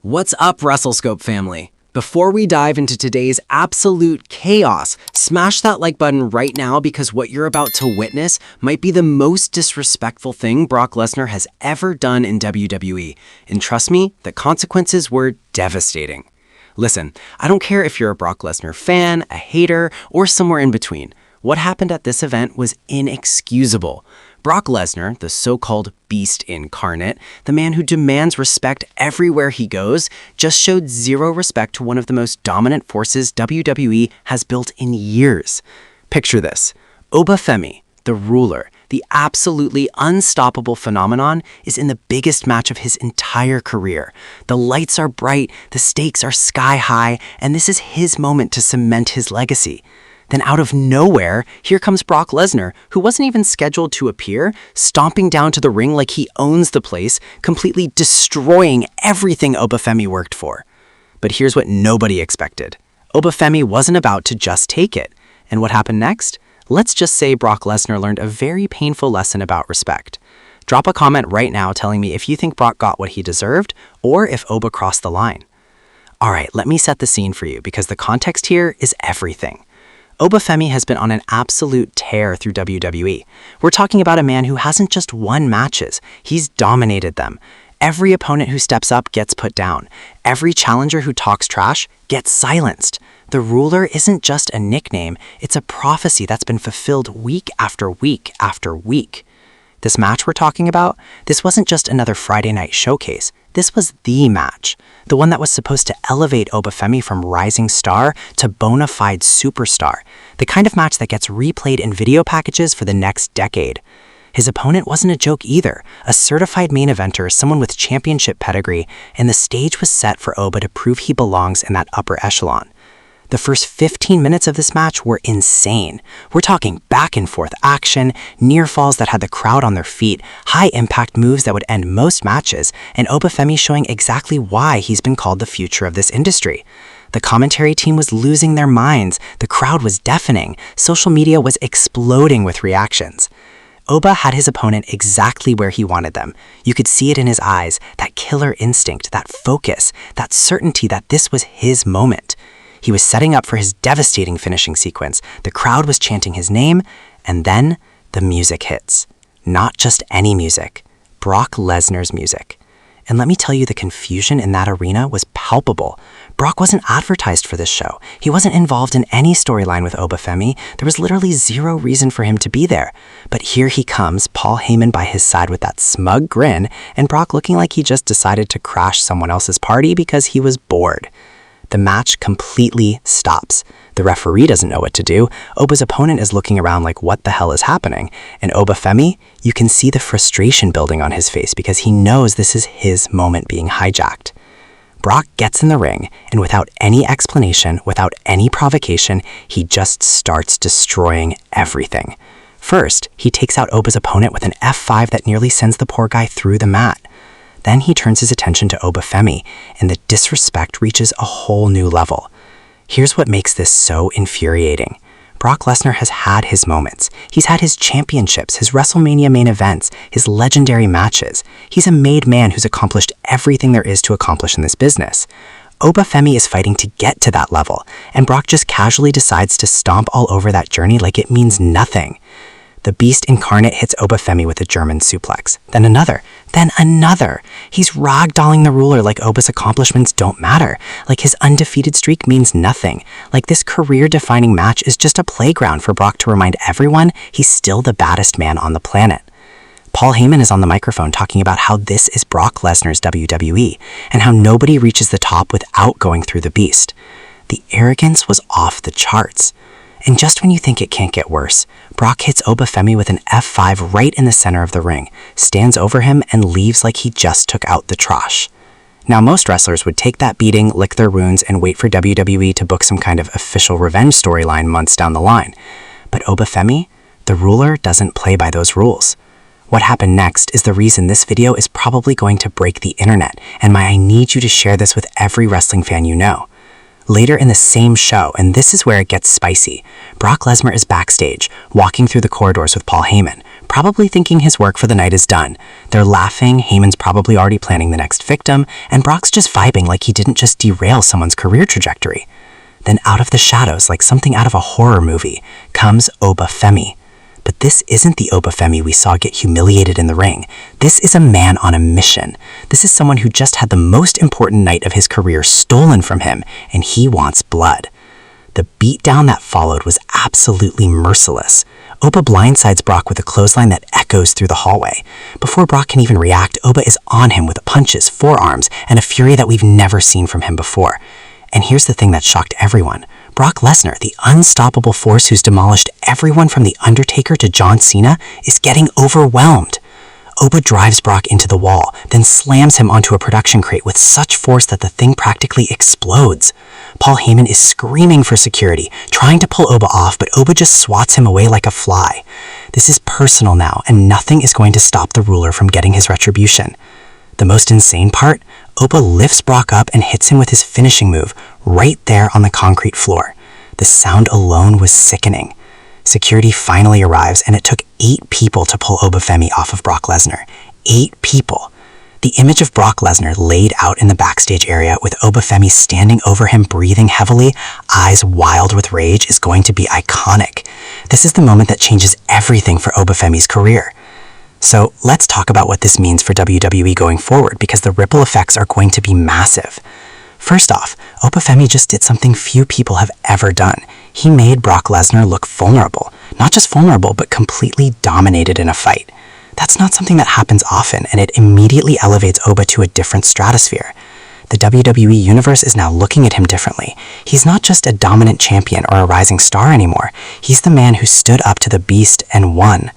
What's up, Wrestle Scope family? Before we dive into today's absolute chaos, smash that like button right now because what you're about to witness might be the most disrespectful thing Brock Lesnar has ever done in WWE. And trust me, the consequences were devastating. Listen, I don't care if you're a Brock Lesnar fan, a hater, or somewhere in between. What happened at this event was inexcusable. Brock Lesnar, the so-called Beast Incarnate, the man who demands respect everywhere he goes, just showed zero respect to one of the most dominant forces WWE has built in years. Picture this. Oba Femi, the ruler, the absolutely unstoppable phenomenon, is in the biggest match of his entire career. The lights are bright, the stakes are sky high, and this is his moment to cement his legacy. Then out of nowhere, here comes Brock Lesnar, who wasn't even scheduled to appear, stomping down to the ring like he owns the place, completely destroying everything Oba Femi worked for. But here's what nobody expected. Oba Femi wasn't about to just take it. And what happened next? Let's just say Brock Lesnar learned a very painful lesson about respect. Drop a comment right now telling me if you think Brock got what he deserved, or if Oba crossed the line. Alright, let me set the scene for you, because the context here is everything. Oba Femi has been on an absolute tear through WWE. We're talking about a man who hasn't just won matches, he's dominated them. Every opponent who steps up gets put down. Every challenger who talks trash gets silenced. The ruler isn't just a nickname, it's a prophecy that's been fulfilled week after week after week. This match we're talking about, this wasn't just another Friday night showcase. This was the match, the one that was supposed to elevate Oba Femi from rising star to bona fide superstar, the kind of match that gets replayed in video packages for the next decade. His opponent wasn't a joke either, a certified main eventer, someone with championship pedigree, and the stage was set for Oba to prove he belongs in that upper echelon. The first 15 minutes of this match were insane. We're talking back and forth action, near falls that had the crowd on their feet, high impact moves that would end most matches, and Oba Femi showing exactly why he's been called the future of this industry. The commentary team was losing their minds, the crowd was deafening, social media was exploding with reactions. Oba had his opponent exactly where he wanted them. You could see it in his eyes, that killer instinct, that focus, that certainty that this was his moment. He was setting up for his devastating finishing sequence. The crowd was chanting his name, and then the music hits. Not just any music, Brock Lesnar's music. And let me tell you, the confusion in that arena was palpable. Brock wasn't advertised for this show. He wasn't involved in any storyline with Oba Femi. There was literally zero reason for him to be there. But here he comes, Paul Heyman by his side with that smug grin, and Brock looking like he just decided to crash someone else's party because he was bored. The match completely stops. The referee doesn't know what to do. Oba's opponent is looking around like, what the hell is happening? And Oba Femi, you can see the frustration building on his face because he knows this is his moment being hijacked. Brock gets in the ring, and without any explanation, without any provocation, he just starts destroying everything. First, he takes out Oba's opponent with an F5 that nearly sends the poor guy through the mat. Then he turns his attention to Oba Femi, and the disrespect reaches a whole new level. Here's what makes this so infuriating. Brock Lesnar has had his moments. He's had his championships, his WrestleMania main events, his legendary matches. He's a made man who's accomplished everything there is to accomplish in this business. Oba Femi is fighting to get to that level, and Brock just casually decides to stomp all over that journey like it means nothing. The Beast Incarnate hits Oba Femi with a German suplex. Then another. Then another. He's ragdolling the ruler like Oba's accomplishments don't matter. Like his undefeated streak means nothing. Like this career-defining match is just a playground for Brock to remind everyone he's still the baddest man on the planet. Paul Heyman is on the microphone talking about how this is Brock Lesnar's WWE, and how nobody reaches the top without going through the Beast. The arrogance was off the charts. And just when you think it can't get worse, Brock hits Oba Femi with an F5 right in the center of the ring, stands over him, and leaves like he just took out the trash. Now, most wrestlers would take that beating, lick their wounds, and wait for WWE to book some kind of official revenge storyline months down the line. But Oba Femi, the ruler, doesn't play by those rules. What happened next is the reason this video is probably going to break the internet, and I need you to share this with every wrestling fan you know. Later in the same show, and this is where it gets spicy, Brock Lesnar is backstage, walking through the corridors with Paul Heyman, probably thinking his work for the night is done. They're laughing, Heyman's probably already planning the next victim, and Brock's just vibing like he didn't just derail someone's career trajectory. Then out of the shadows, like something out of a horror movie, comes Oba Femi. But this isn't the Oba Femi we saw get humiliated in the ring. This is a man on a mission. This is someone who just had the most important night of his career stolen from him, and he wants blood. The beatdown that followed was absolutely merciless. Oba blindsides Brock with a clothesline that echoes through the hallway. Before Brock can even react, Oba is on him with punches, forearms, and a fury that we've never seen from him before. And here's the thing that shocked everyone. Brock Lesnar, the unstoppable force who's demolished everyone from The Undertaker to John Cena, is getting overwhelmed. Oba drives Brock into the wall, then slams him onto a production crate with such force that the thing practically explodes. Paul Heyman is screaming for security, trying to pull Oba off, but Oba just swats him away like a fly. This is personal now, and nothing is going to stop the ruler from getting his retribution. The most insane part? Oba lifts Brock up and hits him with his finishing move, right there on the concrete floor. The sound alone was sickening. Security finally arrives, and it took 8 people to pull Oba Femi off of Brock Lesnar. 8 people. The image of Brock Lesnar laid out in the backstage area with Oba Femi standing over him, breathing heavily, eyes wild with rage, is going to be iconic. This is the moment that changes everything for Oba Femi's career. So let's talk about what this means for WWE going forward, because the ripple effects are going to be massive. First off, Oba Femi just did something few people have ever done. He made Brock Lesnar look vulnerable. Not just vulnerable, but completely dominated in a fight. That's not something that happens often, and it immediately elevates Oba to a different stratosphere. The WWE Universe is now looking at him differently. He's not just a dominant champion or a rising star anymore. He's the man who stood up to the beast and won.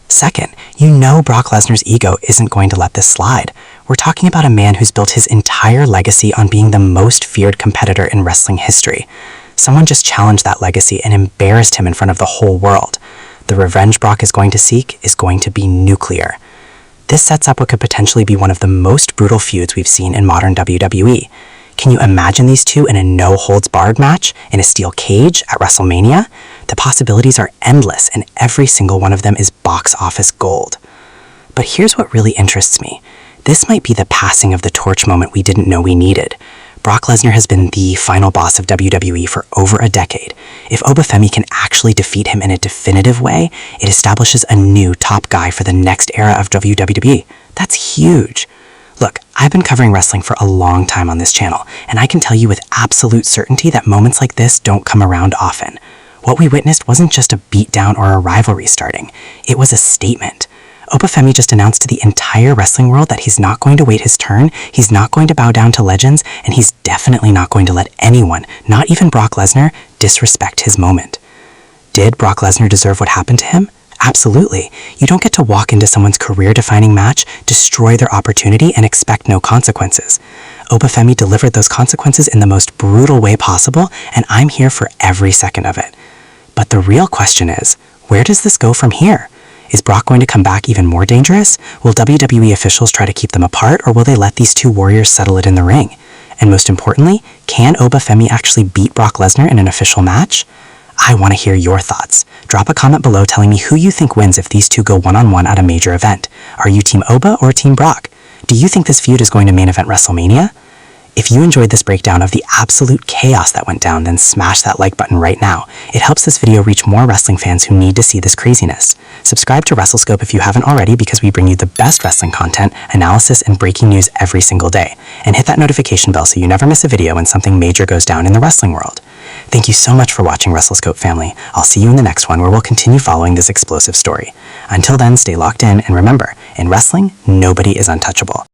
Second, you know Brock Lesnar's ego isn't going to let this slide. We're talking about a man who's built his entire legacy on being the most feared competitor in wrestling history. Someone just challenged that legacy and embarrassed him in front of the whole world. The revenge Brock is going to seek is going to be nuclear. This sets up what could potentially be one of the most brutal feuds we've seen in modern WWE. Can you imagine these two in a no-holds-barred match, in a steel cage, at WrestleMania? The possibilities are endless, and every single one of them is box office gold. But here's what really interests me. This might be the passing of the torch moment we didn't know we needed. Brock Lesnar has been the final boss of WWE for over a decade. If Oba Femi can actually defeat him in a definitive way, it establishes a new top guy for the next era of WWE. That's huge. Look, I've been covering wrestling for a long time on this channel, and I can tell you with absolute certainty that moments like this don't come around often. What we witnessed wasn't just a beatdown or a rivalry starting. It was a statement. Oba Femi just announced to the entire wrestling world that he's not going to wait his turn, he's not going to bow down to legends, and he's definitely not going to let anyone, not even Brock Lesnar, disrespect his moment. Did Brock Lesnar deserve what happened to him? Absolutely. You don't get to walk into someone's career-defining match, destroy their opportunity, and expect no consequences. Oba Femi delivered those consequences in the most brutal way possible, and I'm here for every second of it. But the real question is, where does this go from here? Is Brock going to come back even more dangerous? Will WWE officials try to keep them apart, or will they let these two warriors settle it in the ring? And most importantly, can Oba Femi actually beat Brock Lesnar in an official match? I want to hear your thoughts. Drop a comment below telling me who you think wins if these two go one-on-one at a major event. Are you Team Oba or Team Brock? Do you think this feud is going to main event WrestleMania? If you enjoyed this breakdown of the absolute chaos that went down, then smash that like button right now. It helps this video reach more wrestling fans who need to see this craziness. Subscribe to Wrestle Scope if you haven't already, because we bring you the best wrestling content, analysis, and breaking news every single day. And hit that notification bell so you never miss a video when something major goes down in the wrestling world. Thank you so much for watching Wrestle Scope family. I'll see you in the next one where we'll continue following this explosive story. Until then, stay locked in, and remember, in wrestling, nobody is untouchable.